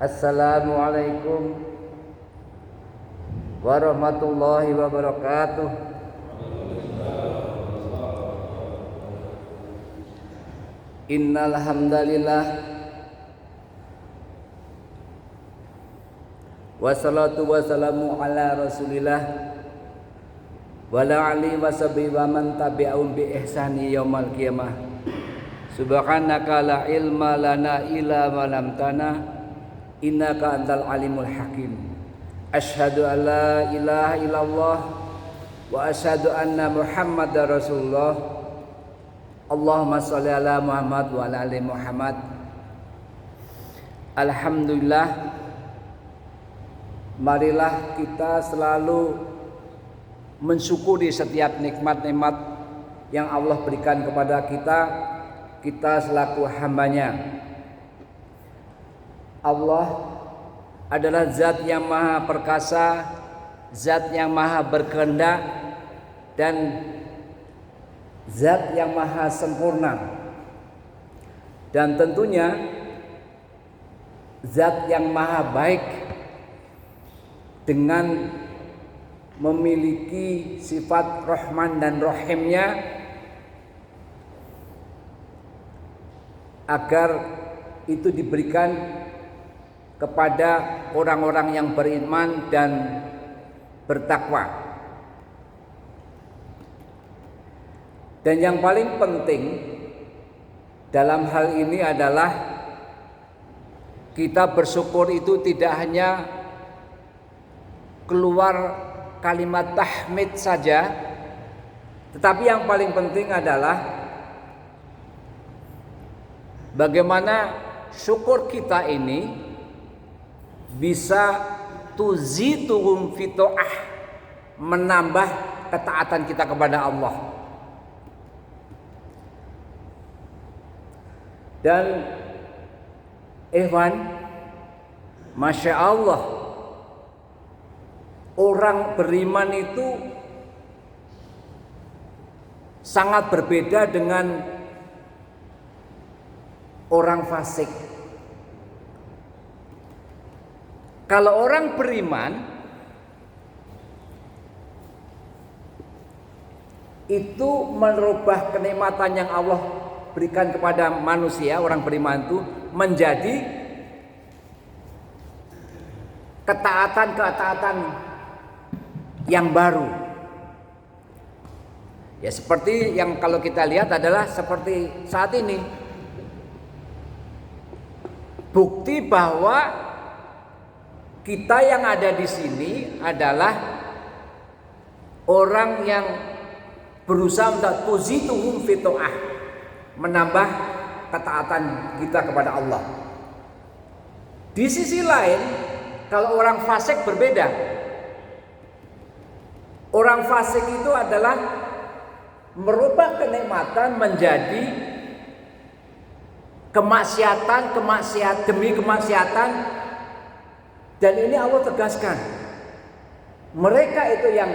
Assalamualaikum warahmatullahi wabarakatuh. Innal hamdalillah wassalatu wassalamu ala Rasulillah wa ala alihi washabihi wa man tabi'ahum bi ihsani yaumal qiyamah. Subhanaka la ilma lana illa ma 'allamtana innaka antal alimul hakim. Asyhadu an la ilaha illallah wa asyhadu anna Muhammadar Rasulullah. Allahumma sholli ala Muhammad wa ala ali Muhammad. Alhamdulillah, marilah kita selalu mensyukuri setiap nikmat-nikmat yang Allah berikan kepada kita selaku hambanya. Allah adalah zat yang maha perkasa, zat yang maha berkehendak, dan zat yang maha sempurna. Dan tentunya zat yang maha baik dengan memiliki sifat Rahman dan Rahimnya, agar itu diberikan kepada orang-orang yang beriman dan bertakwa. Dan yang paling penting dalam hal ini adalah kita bersyukur itu tidak hanya keluar kalimat tahmid saja, tetapi yang paling penting adalah bagaimana syukur kita ini bisa tuzituhum fitoah, menambah ketaatan kita kepada Allah. Dan Masya Allah, orang beriman itu sangat berbeda dengan orang fasik. Kalau orang beriman itu merubah kenikmatan yang Allah berikan kepada manusia, orang beriman itu menjadi ketaatan yang baru. Ya, seperti yang kalau kita lihat adalah seperti saat ini. Bukti bahwa kita yang ada di sini adalah orang yang berusaha untuk tuzituhum fitoah, menambah ketaatan kita kepada Allah. Di sisi lain, kalau orang fasik berbeda. Orang fasik itu adalah merubah kenikmatan menjadi kemaksiatan demi kemaksiatan. Dan ini Allah tegaskan, mereka itu yang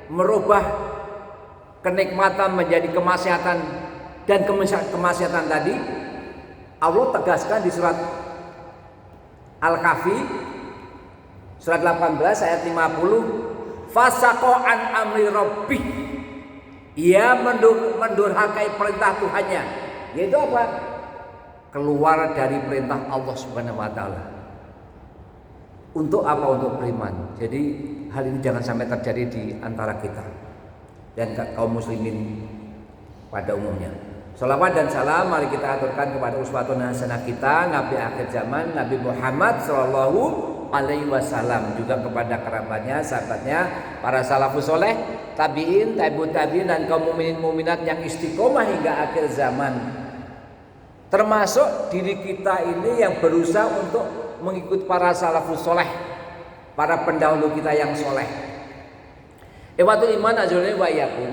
merubah kenikmatan menjadi kemaksiatan dan kemaksiatan tadi. Allah tegaskan di surat Al-Kahfi surat 18 ayat 50, fasaqo an amri rabbih, ia mendurhakai perintah Tuhannya, yaitu apa? Keluar dari perintah Allah Subhanahu wa taala. Untuk apa? Untuk beriman. Jadi hal ini jangan sampai terjadi di antara kita dan kaum muslimin pada umumnya. Salawat dan salam mari kita aturkan kepada uswatun hasanah kita, Nabi akhir zaman, Nabi Muhammad sallallahu alaihi wasallam, juga kepada kerabatnya, sahabatnya, para salafus soleh, tabiin, tabi'ut tabi'in, dan kaum mukminin mukminat yang istiqomah hingga akhir zaman. Termasuk diri kita ini yang berusaha untuk mengikut para salafus soleh, para pendahulu kita yang soleh. Ikhwatul iman azulani wa iyyakum.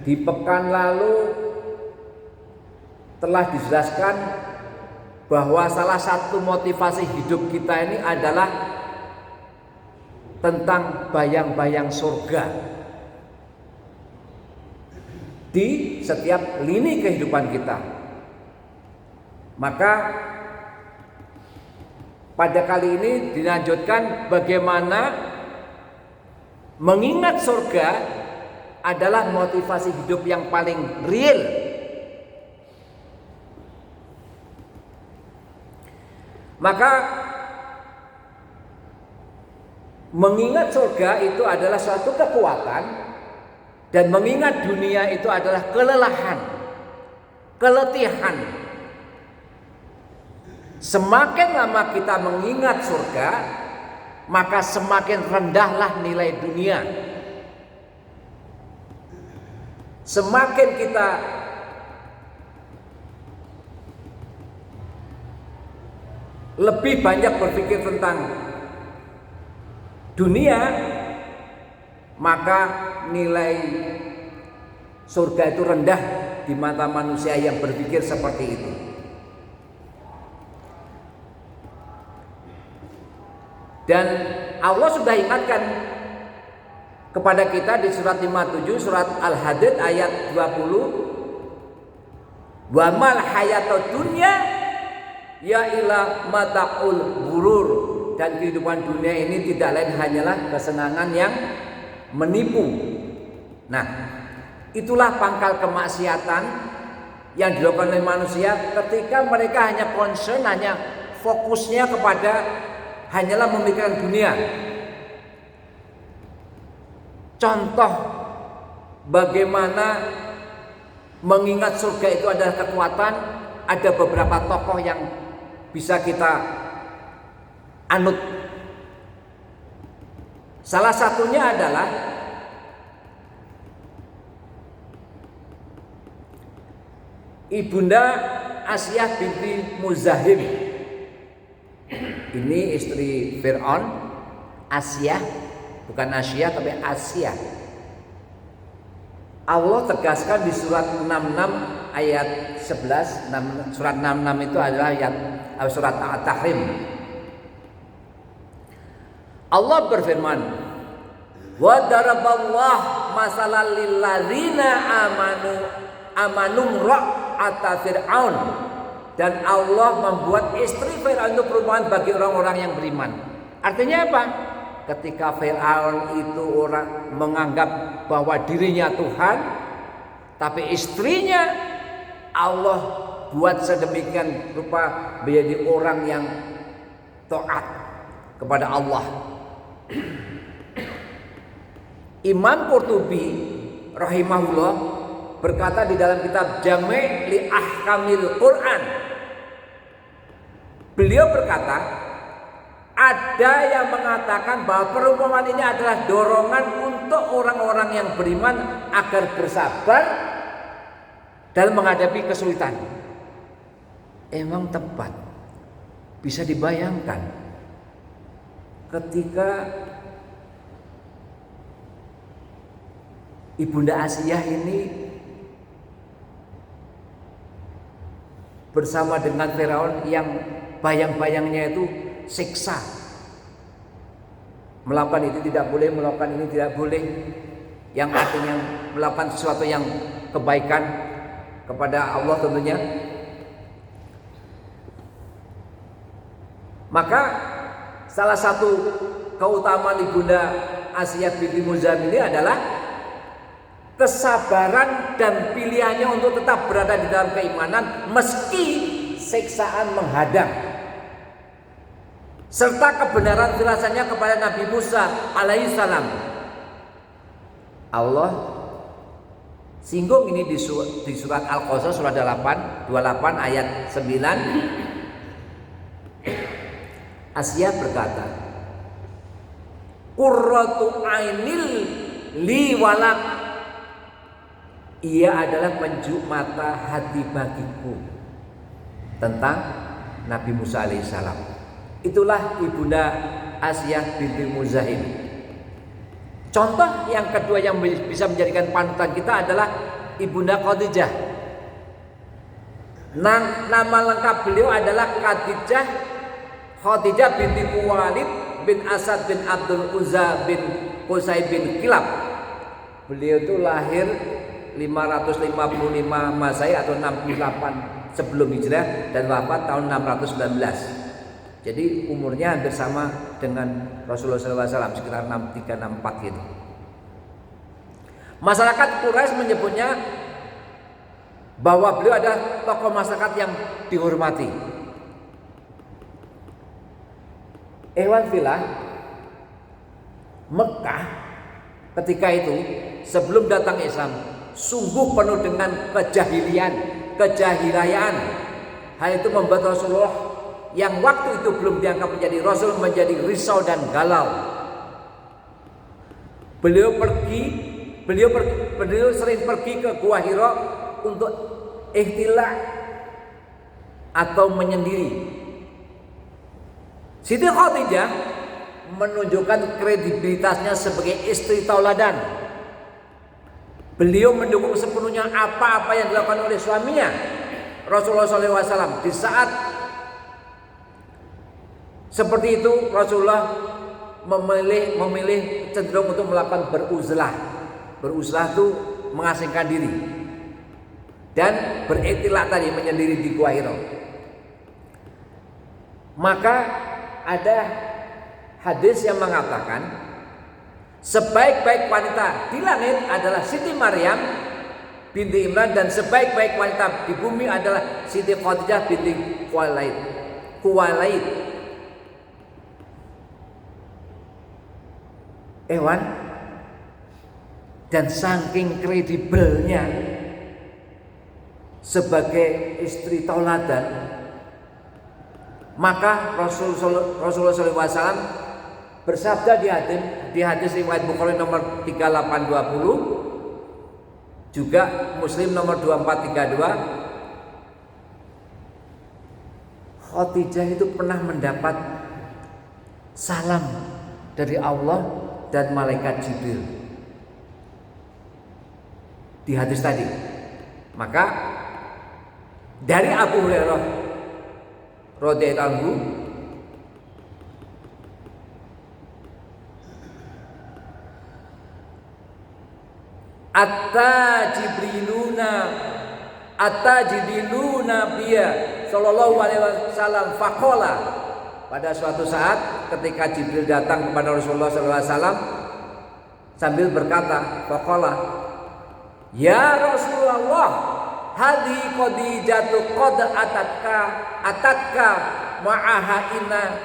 Di pekan lalu telah dijelaskan bahwa salah satu motivasi hidup kita ini adalah tentang bayang-bayang surga di setiap lini kehidupan kita. Maka pada kali ini dilanjutkan bagaimana mengingat surga adalah motivasi hidup yang paling real. Maka mengingat surga itu adalah suatu kekuatan, dan mengingat dunia itu adalah kelelahan, keletihan. Semakin lama kita mengingat surga, maka semakin rendahlah nilai dunia. Semakin kita lebih banyak berpikir tentang dunia, maka nilai surga itu rendah di mata manusia yang berpikir seperti itu. Dan Allah sudah ingatkan kepada kita di surat 57, surat Al-Hadid ayat 20. Wa mal hayatud dunya ya ila mata'ul ghurur. Dan kehidupan dunia ini tidak lain hanyalah kesenangan yang menipu. Nah, itulah pangkal kemaksiatan yang dilakukan oleh manusia ketika mereka hanya concern, hanya fokusnya kepada hanyalah memikirkan dunia. Contoh bagaimana mengingat surga itu adalah kekuatan, ada beberapa tokoh yang bisa kita anut. Salah satunya adalah Ibunda Asyah binti Muzahim. Ini istri Fir'aun, Asyah, bukan Asia tapi Asyah. Allah tegaskan di surat 66 ayat 11. Surat 66 itu adalah surat At-Tahrim. Allah berfirman, wa daraballahu masalan lil ladzina amanu ra'ata fir'aun. Dan Allah membuat istri Fir'aun itu perumpamaan bagi orang-orang yang beriman. Artinya apa? Ketika Fir'aun itu orang menganggap bahwa dirinya Tuhan, tapi istrinya Allah buat sedemikian rupa menjadi orang yang taat kepada Allah. Imam Qurtubi rahimahullah berkata di dalam kitab Jami' li Ahkamil Quran, beliau berkata, ada yang mengatakan bahwa perumpamaan ini adalah dorongan untuk orang-orang yang beriman agar bersabar dalam menghadapi kesulitan. Emang tepat. Bisa dibayangkan ketika Ibunda Asyah ini bersama dengan Firaun yang bayang-bayangnya itu siksa. Melakukan itu tidak boleh, melakukan ini tidak boleh. Yang artinya melakukan sesuatu yang kebaikan kepada Allah tentunya. Maka salah satu keutamaan Ibunda Asyah binti Muzahim ini adalah kesabaran dan pilihannya untuk tetap berada di dalam keimanan meski siksaan menghadang, serta kebenaran firasatnya kepada Nabi Musa alaihissalam. Allah singgung ini di surat Al-Qasas surat 28 ayat 9. Asyah berkata, qurratu ainil li walak, ia adalah penjuk mata hati bagiku. Tentang Nabi Musa alaihissalam. Itulah Ibunda Asyah binti Muzahim. Contoh yang kedua yang bisa menjadikan panutan kita adalah Ibunda Khadijah. Nama lengkap beliau adalah Khadijah binti Khuwailid bin Asad bin Abdul Uzza bin Qusay bin Kilab. Beliau itu lahir 555 Masehi atau 68 sebelum Hijrah dan wafat tahun 619. Jadi umurnya hampir sama dengan Rasulullah SAW, sekitar 63-64 gitu. Masyarakat Quraisy menyebutnya bahwa beliau adalah tokoh masyarakat yang dihormati. Ikhwan fillah, Mekah ketika itu sebelum datang Islam sungguh penuh dengan kejahilayaan. Hal itu membuat Rasulullah yang waktu itu belum dianggap menjadi Rasul menjadi risau dan galau. Beliau sering pergi ke Gua Hira untuk ikhtilah atau menyendiri. Siti Khadijah menunjukkan kredibilitasnya sebagai istri tauladan. Beliau mendukung sepenuhnya apa-apa yang dilakukan oleh suaminya Rasulullah SAW. Di saat seperti itu Rasulullah memilih cenderung untuk melakukan beruzlah. Beruzlah itu mengasingkan diri dan beriktilah tadi menyendiri di Gua Hira. Maka ada hadis yang mengatakan sebaik-baik wanita di langit adalah Siti Maryam binti Imran dan sebaik-baik wanita di bumi adalah Siti Khadijah binti Khuwailid. Dan saking kredibelnya sebagai istri tauladan, maka Rasulullah SAW bersabda di hadis riwayat Bukhari nomor 3820, juga Muslim nomor 2432, Khadijah itu pernah mendapat salam dari Allah dan malaikat Jibril di hadis tadi. Maka dari Abu Hurairah radhiyallahu anhu, Atta Jibriluna biya sallallahu alaihi wasallam faqala. Pada suatu saat ketika Jibril datang kepada Rasulullah sallallahu alaihi wasallam sambil berkata, faqala, ya Rasulullah, hadi Khadijatu qad atatka ma'aha inna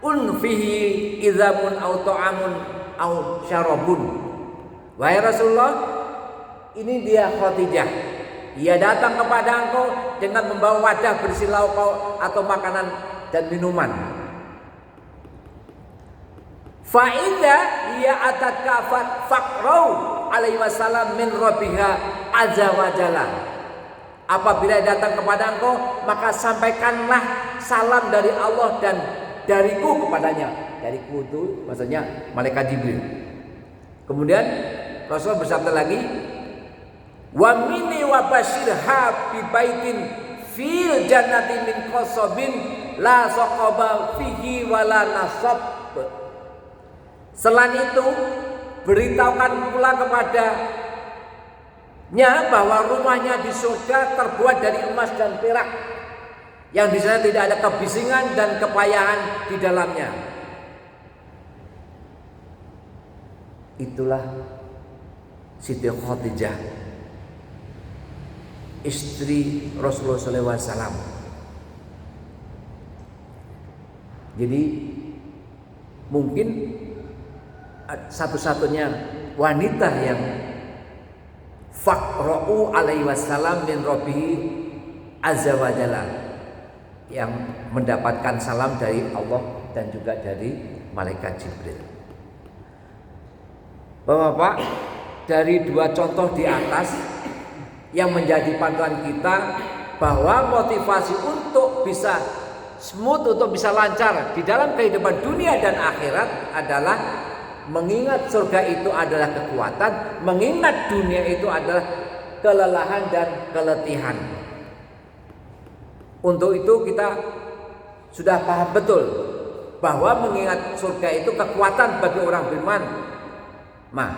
unfihi idzamun au ta'amun au syarabun. Wahai Rasulullah, ini dia Khadijah. Ia datang kepada engkau dengan membawa wadah berisi lauk atau makanan dan minuman. Fa idza ia atatka faqrau alaihi wasallam min rabbiha azza wa jalla. Apabila datang kepada engkau, maka sampaikanlah salam dari Allah dan dariku kepadanya. Dariku itu maksudnya malaikat Jibril. Kemudian Rasul bersabda lagi, wa minni wa basyirha bi baitin fil jannati min qasabin la saqaba fihi wala nasab. Selain itu, beritahukan pula kepadanya bahwa rumahnya di surga terbuat dari emas dan perak, yang di sana tidak ada kebisingan dan kepayahan di dalamnya. Itulah Siti Khadijah, istri Rasulullah SAW. Jadi mungkin satu-satunya wanita yang faqra'u alaihi wasallam min rabbihi azza wa jalla, yang mendapatkan salam dari Allah dan juga dari malaikat Jibril. Bapak-bapak, dari dua contoh di atas yang menjadi panduan kita bahwa motivasi untuk bisa smooth, untuk bisa lancar di dalam kehidupan dunia dan akhirat adalah mengingat surga itu adalah kekuatan, mengingat dunia itu adalah kelelahan dan keletihan. Untuk itu kita sudah paham betul bahwa mengingat surga itu kekuatan bagi orang beriman. Nah,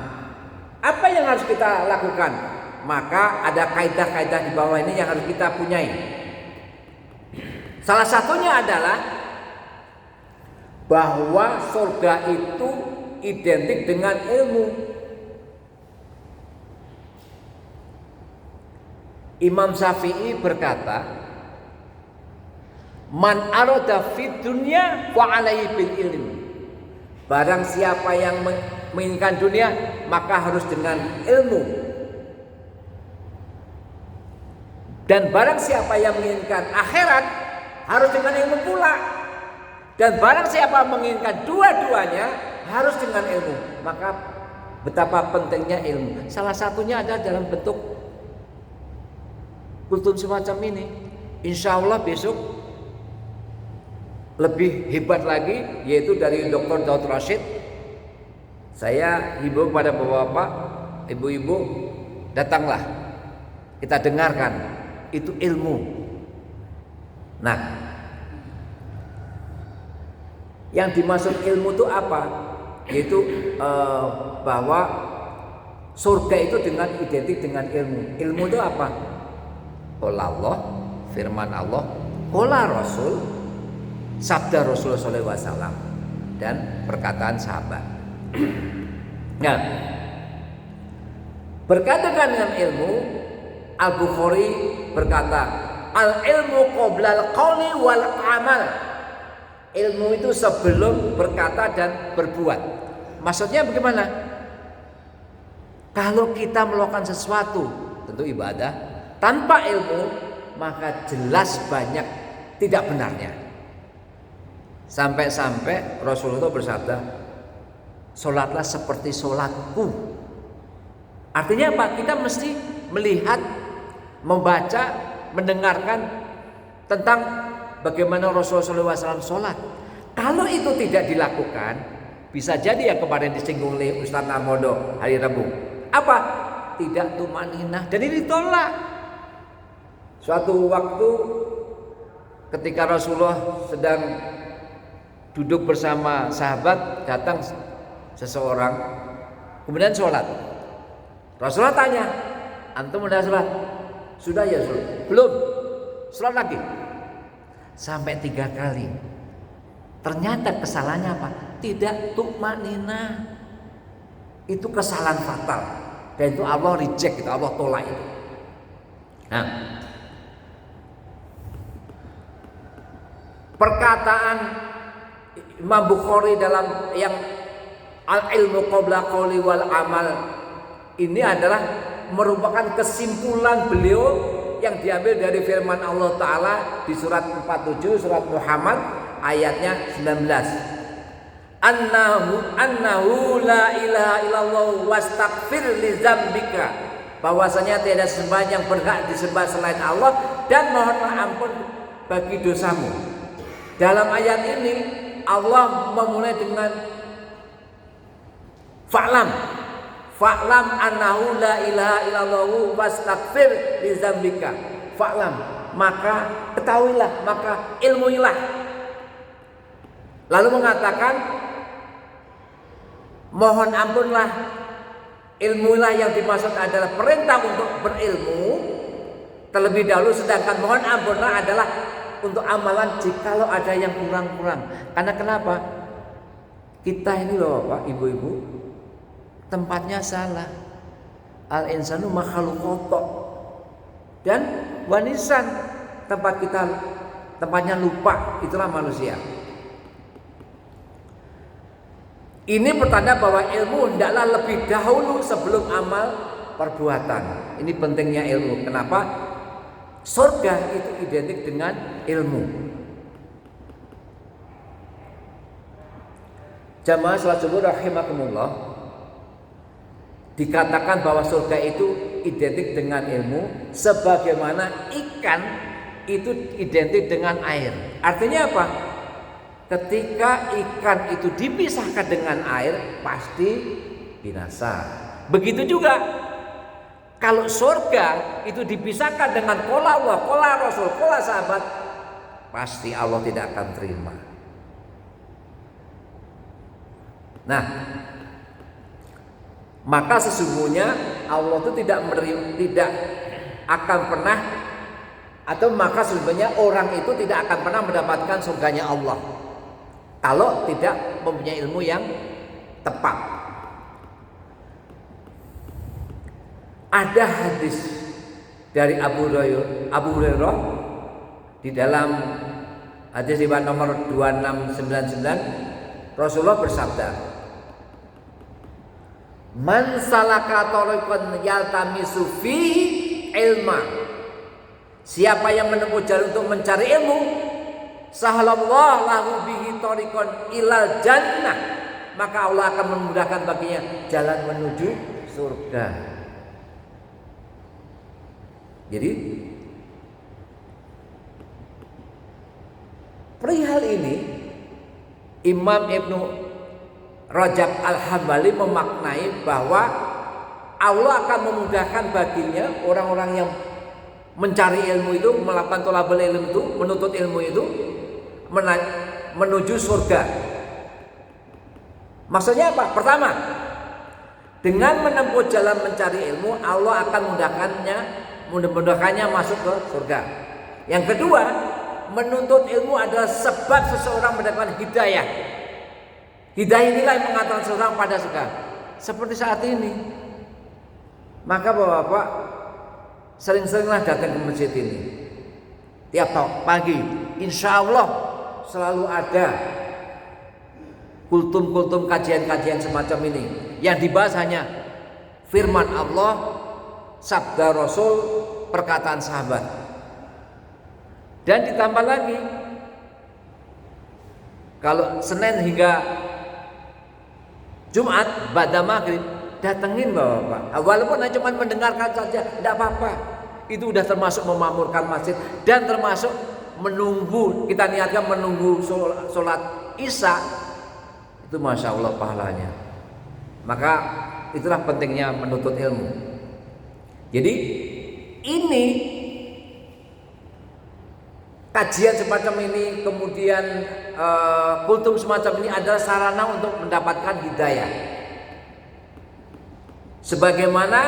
apa yang harus kita lakukan? Maka ada kaidah-kaidah di bawah ini yang harus kita punyai. Salah satunya adalah bahwa surga itu identik dengan ilmu. Imam Syafi'i berkata, man arada fid dunya fa alaihi bil ilm. Barang siapa yang menginginkan dunia, maka harus dengan ilmu. Dan barang siapa yang menginginkan akhirat, harus dengan ilmu pula. Dan barang siapa menginginkan dua-duanya, harus dengan ilmu. Maka betapa pentingnya ilmu. Salah satunya adalah dalam bentuk kultum semacam ini. Insya Allah besok lebih hebat lagi, yaitu dari Dr. Daud Rashid. Saya himbau kepada bapak-bapak, ibu-ibu, datanglah, kita dengarkan, itu ilmu. Nah, yang dimaksud ilmu itu apa? Yaitu bahwa surga itu identik dengan ilmu. Ilmu itu apa? Qala Allah, firman Allah, qala Rasul, sabda Rasulullah SAW, dan perkataan sahabat. Nah, berkaitan dengan ilmu, Al-Bukhari berkata, al-ilmu qabla al-qawli wal amal. Ilmu itu sebelum berkata dan berbuat. Maksudnya bagaimana? Kalau kita melakukan sesuatu, tentu ibadah, tanpa ilmu, maka jelas banyak tidak benarnya. Sampai-sampai Rasulullah bersabda, sholatlah seperti sholatku. Artinya apa? Kita mesti melihat, membaca, mendengarkan tentang bagaimana Rasulullah SAW sholat. Kalau itu tidak dilakukan, bisa jadi yang kemarin disinggung oleh Ustaz Narmodo hari Rabu. Apa? Tidak tumaninah. Dan ini ditolak. Suatu waktu ketika Rasulullah sedang duduk bersama sahabat, datang seseorang, kemudian sholat. Rasulullah tanya, antum udah sholat? Sudah ya Rasul? Belum. Sholat lagi. Sampai 3 kali. Ternyata kesalahannya apa? Tidak tumanina. Itu kesalahan fatal. Dan itu Allah reject, itu Allah tolak itu. Nah, perkataan Imam Bukhari dalam yang al-ilmu qabla qawli wal amal ini adalah merupakan kesimpulan beliau yang diambil dari firman Allah Ta'ala di surat 47 surat Muhammad ayatnya 19. Annahu la ilaha illallah wastaghfir li dzambika. Bahwasanya tiada sembahan yang berhak disembah selain Allah dan mohonlah ampun bagi dosamu. Dalam ayat ini Allah memulai dengan Fa'lam annahu la ilaha illallah wastaghfir li dzambika. Fa'lam, maka ketahuilah, maka ilmuilah. Lalu mengatakan mohon ampunlah, ilmuilah yang dimaksud adalah perintah untuk berilmu terlebih dahulu, sedangkan mohon ampunlah adalah untuk amalan jikalau ada yang kurang-kurang. Karena kenapa? Kita ini loh Bapak, Ibu-ibu, tempatnya salah. Al-insanu makhluqun dan wanisan, tempat kita tempatnya lupa, itulah manusia. Ini pertanda bahwa ilmu hendaklah lebih dahulu sebelum amal perbuatan. Ini pentingnya ilmu. Kenapa? Surga itu identik dengan ilmu. Jamaah salat subuh rahimakumullah, dikatakan bahwa surga itu identik dengan ilmu, sebagaimana ikan itu identik dengan air. Artinya apa? Ketika ikan itu dipisahkan dengan air, pasti binasa. Begitu juga kalau surga itu dipisahkan dengan qala Allah, qala Rasul, qala sahabat, pasti Allah tidak akan terima. Nah, maka sesungguhnya Allah itu tidak akan pernah, atau maka sesungguhnya orang itu tidak akan pernah mendapatkan surganya Allah. kalau tidak mempunyai ilmu yang tepat. Ada hadis dari Abu Hurairah di dalam hadis riwayat nomor 2699, Rasulullah bersabda, "Man salaka thariqan yaltamisu fihi ilma." Siapa yang menempuh jalan untuk mencari ilmu, sahalallahu lahu bihi thariqan ilal jannah, maka Allah akan memudahkan baginya jalan menuju surga. Jadi perihal ini Imam Ibnu Rajab Al-Hambali memaknai bahwa Allah akan memudahkan baginya orang-orang yang mencari ilmu itu, melakukan thalabul ilm itu, menuntut ilmu itu menuju surga. Maksudnya apa? Pertama, dengan menempuh jalan mencari ilmu, Allah akan memudahkannya masuk ke surga. Yang kedua, menuntut ilmu adalah sebab seseorang mendapatkan hidayah. Hidayah inilah yang mengantarkan seseorang pada surga. Seperti saat ini. Maka Bapak-bapak, sering-seringlah datang ke masjid ini. Tiap pagi, insya Allah selalu ada kultum-kultum kajian-kajian semacam ini. Yang dibahas hanya firman Allah, sabda Rasul, perkataan sahabat. Dan ditambah lagi, kalau Senin hingga Jumat pada maghrib, datengin Bapak-bapak. Walaupun hanya cuma mendengarkan saja, tidak apa-apa. Itu sudah termasuk memakmurkan masjid dan termasuk menunggu, kita niatkan menunggu sholat Isya, itu Masya Allah pahalanya. Maka itulah pentingnya menuntut ilmu. Jadi ini kajian semacam ini, kemudian kultum semacam ini adalah sarana untuk mendapatkan hidayah. Sebagaimana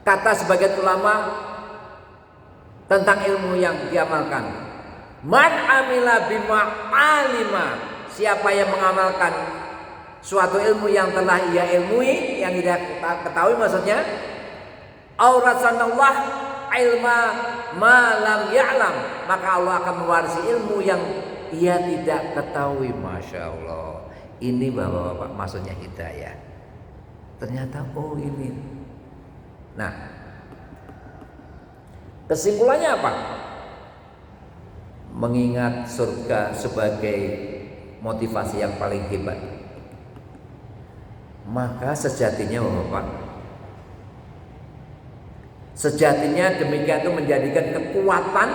kata sebagian ulama tentang ilmu yang diamalkan, man amila bima alima, siapa yang mengamalkan suatu ilmu yang telah ia ilmui, yang ia ketahui, maksudnya aurasanallah ilma ma lam ya'lam, maka Allah akan mewarisi ilmu yang ia tidak ketahui. Masya Allah, ini Bapak-bapak maksudnya hidayah. Ternyata oh ini. Nah, kesimpulannya apa? Mengingat surga sebagai motivasi yang paling hebat, maka sejatinya Bapak, sejatinya demikian itu menjadikan kekuatan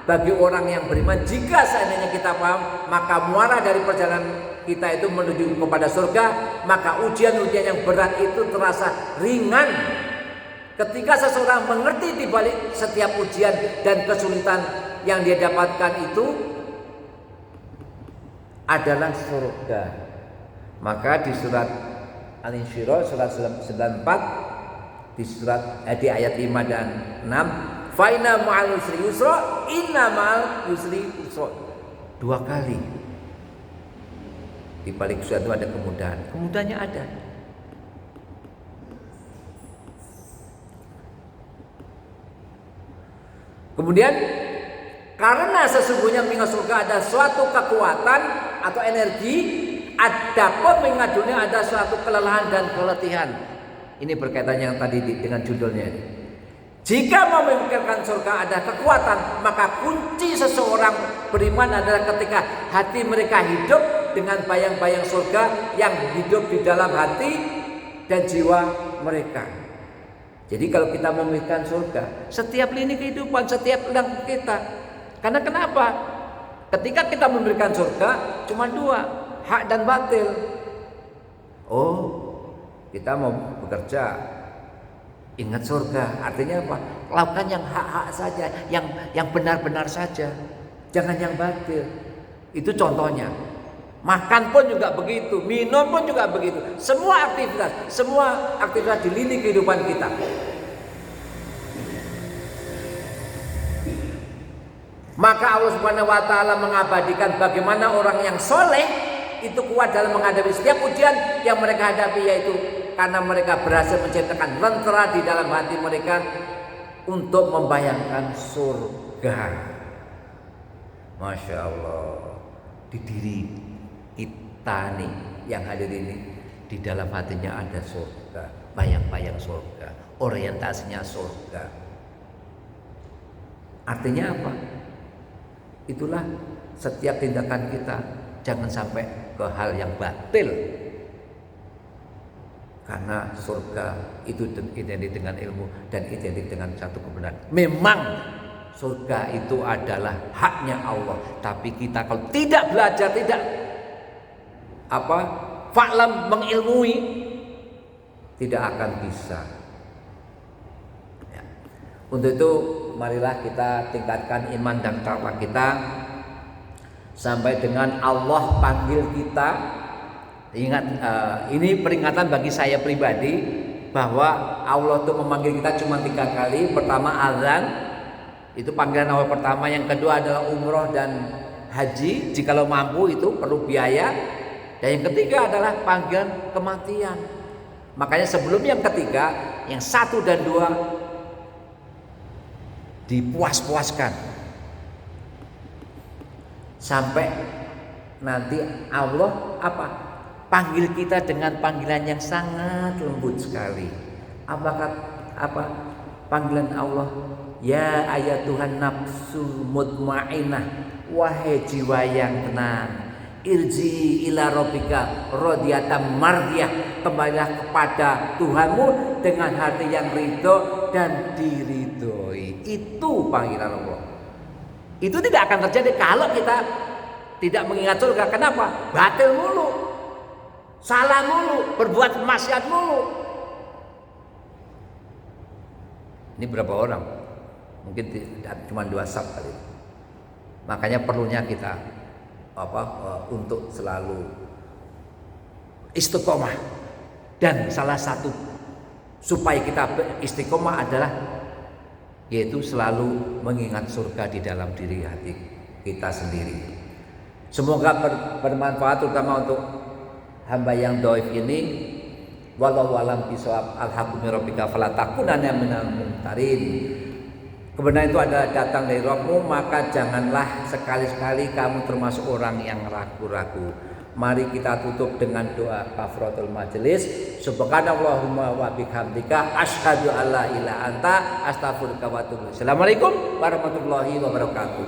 bagi orang yang beriman. Jika seandainya kita paham, maka muara dari perjalanan kita itu menuju kepada surga, maka ujian-ujian yang berat itu terasa ringan ketika seseorang mengerti di balik setiap ujian dan kesulitan yang dia dapatkan itu adalah surga. Maka di surat Al-Insyirah surat 94, di ayat 5 dan 6, fa inna ma'al usri yusra, inna ma'al usri yusra. 2 kali di balik sesuatu ada kemudahan. Kemudahannya ada. Kemudian karena sesungguhnya mengingat surga ada suatu kekuatan atau energi, adapun mengingat dunia ada suatu kelelahan dan keletihan. Ini berkaitan yang tadi dengan judulnya ini. Jika mau memikirkan surga ada kekuatan, maka kunci seseorang beriman adalah ketika hati mereka hidup dengan bayang-bayang surga yang hidup di dalam hati dan jiwa mereka. Jadi kalau kita memikirkan surga, setiap lini kehidupan, setiap bidang kita. Karena kenapa? Ketika kita memberikan surga, cuma 2, hak dan batil. Oh, kita mau bekerja, ingat surga. Artinya apa? Lakukan yang hak-hak saja, yang benar-benar saja. Jangan yang batil. Itu contohnya. Makan pun juga begitu, minum pun juga begitu. Semua aktivitas di lini kehidupan kita. Maka Allah Subhanahu wa taala mengabadikan bagaimana orang yang soleh itu kuat dalam menghadapi setiap ujian yang mereka hadapi, yaitu karena mereka berhasil menciptakan lentera di dalam hati mereka untuk membayangkan surga. Masya Allah, di diri kita nih yang hadir ini, di dalam hatinya ada surga, bayang-bayang surga, orientasinya surga. Artinya apa? Itulah setiap tindakan kita jangan sampai ke hal yang batil, karena surga itu identik dengan ilmu dan identik dengan satu kebenaran. Memang surga itu adalah haknya Allah, tapi kita kalau tidak belajar, tidak fa'lam, mengilmui, tidak akan bisa. Ya. Untuk itu marilah kita tingkatkan iman dan takwa kita sampai dengan Allah panggil kita. Ingat, ini peringatan bagi saya pribadi bahwa Allah tuh memanggil kita cuma 3 kali. Pertama azan, itu panggilan awal pertama. Yang kedua adalah umroh dan haji, jikalau mampu itu perlu biaya. Dan yang ketiga adalah panggilan kematian. Makanya sebelum yang ketiga, yang 1 dan 2 dipuas-puaskan sampai nanti Allah panggil kita dengan panggilan yang sangat lembut sekali. Apakah panggilan Allah? Ya ayatuhan nafsul mutmainnah, wahai jiwa yang tenang, irji ila rabbika radiyatan mardiyah, kembalilah kepada Tuhanmu dengan hati yang ridho dan diridhoi. Itu panggilan Allah. Itu tidak akan terjadi kalau kita tidak mengingat surga. Kenapa? Batil mulu, salah mulu, berbuat maksiat mulu. Ini berapa orang? Mungkin cuma 2 sab kali. Makanya perlunya kita untuk selalu istiqomah. Dan salah satu supaya kita istiqomah adalah yaitu selalu mengingat surga di dalam diri hati kita sendiri. Semoga bermanfaat terutama untuk hamba yang dhaif ini. Wallahu a'lam bishawab. Alhamdulillah rabbika fala takunanna minal mumtarin. Kebenaran itu adalah datang dari Rabbmu, maka janganlah sekali-sekali kamu termasuk orang yang ragu-ragu. Mari kita tutup dengan doa kafaratul majelis. Subhanallahumma wa bihamdika asyhadu alla ilaha anta astaghfiruka wa atubu ilaik. Assalamualaikum warahmatullahi wabarakatuh.